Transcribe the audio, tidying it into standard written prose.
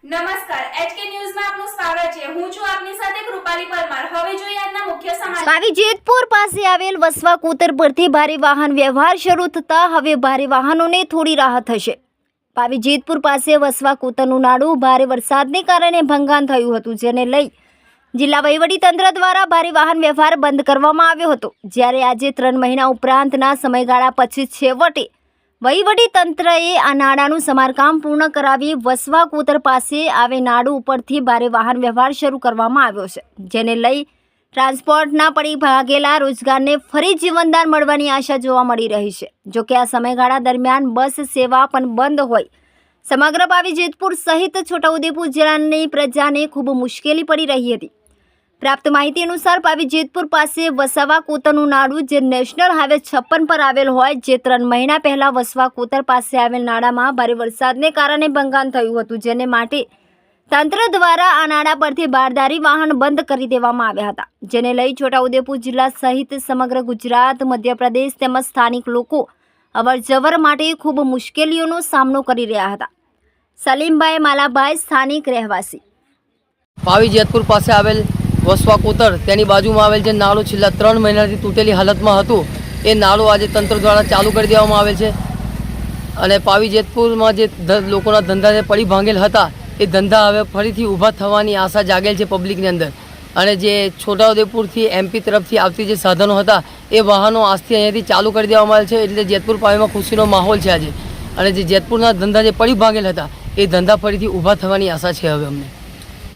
નમસ્કાર એચકે ન્યૂઝમાં આપનું સ્વાગત છે। હું છું આપની સાથે કૃપાલી પરમાર। હવે જોઈએ આજના મુખ્ય સમાચાર। પાવી જેતપુર પાસે આવેલ વસવા કોતર પરથી ભારે વાહન વ્યવહાર શરૂ થતા હવે ભારે વાહનોને થોડી રાહત થશે। પાવી જેતપુર પાસે વસવા કોતરનું નાડું ભારે વરસાદને કારણે ભંગાણ થયું હતું, જેને લઈ જિલ્લા વહીવટીતંત્ર દ્વારા ભારે વાહન વ્યવહાર બંધ કરવામાં આવ્યો હતો। જ્યારે આજે 3 મહિના ઉપરાંતના સમયગાળા પછી છેવટે વહીવટીતંત્રએ આ નાળાનું સમારકામ પૂર્ણ કરાવી વસવા કોતર પાસે આવે નાડું ઉપરથી ભારે વાહન વ્યવહાર શરૂ કરવામાં આવ્યો છે, જેને લઈ ટ્રાન્સપોર્ટના પડી ભાગેલા રોજગારને ફરી જીવનદાન મળવાની આશા જોવા મળી રહી છે। જો કે આ સમયગાળા દરમિયાન બસ સેવા પણ બંધ હોય સમગ્ર પાવી જેતપુર સહિત છોટાઉદેપુર જિલ્લાની પ્રજાને ખૂબ મુશ્કેલી પડી રહી હતી। પ્રાપ્ત માહિતી અનુસાર પાવી જેતપુર પાસે વસવા કોતરનું નાડું જે નેશનલ હાઈવે 56 પર આવેલ હોય, જે 3 મહિના પહેલા વસવા કોતર પાસે આવેલ નાળામાં ભારે વરસાદને કારણે ભંગાણ થયું હતું, જેને માટે તંત્ર દ્વારા આ નાળા પરથી બારદારી વાહન બંધ કરી દેવામાં આવ્યા હતા, જેને લઈ છોટાઉદેપુર જિલ્લા સહિત સમગ્ર ગુજરાત, મધ્યપ્રદેશ તેમજ સ્થાનિક લોકો અવરજવર માટે ખૂબ મુશ્કેલીઓનો સામનો કરી રહ્યા હતા। સલીમભાઈ માલાભાઈ, સ્થાનિક રહેવાસી, પાવી જેતપુર પાસે આવેલ વસવા કોતર તેની બાજુમાં આવેલ જે નાળું છેલ્લા 3 મહિનાથી તૂટેલી હાલતમાં હતું, એ નાળું આજે તંત્ર દ્વારા ચાલુ કરી દેવામાં આવેલ છે। અને પાવી જેતપુરમાં જે લોકોના ધંધા જે પડી ભાંગેલ હતા, એ ધંધા હવે ફરીથી ઊભા થવાની આશા જાગેલ છે પબ્લિકની અંદર। અને જે છોટાઉદેપુરથી MP તરફથી આવતી જે સાધનો હતા, એ વાહનો આજથી અહીંયાથી ચાલુ કરી દેવામાં આવેલ છે, એટલે જેતપુર પાવીમાં ખુશીનો માહોલ છે આજે। અને જે જેતપુરના ધંધા જે પડી ભાંગેલ હતા, એ ધંધા ફરીથી ઊભા થવાની આશા છે હવે અમને।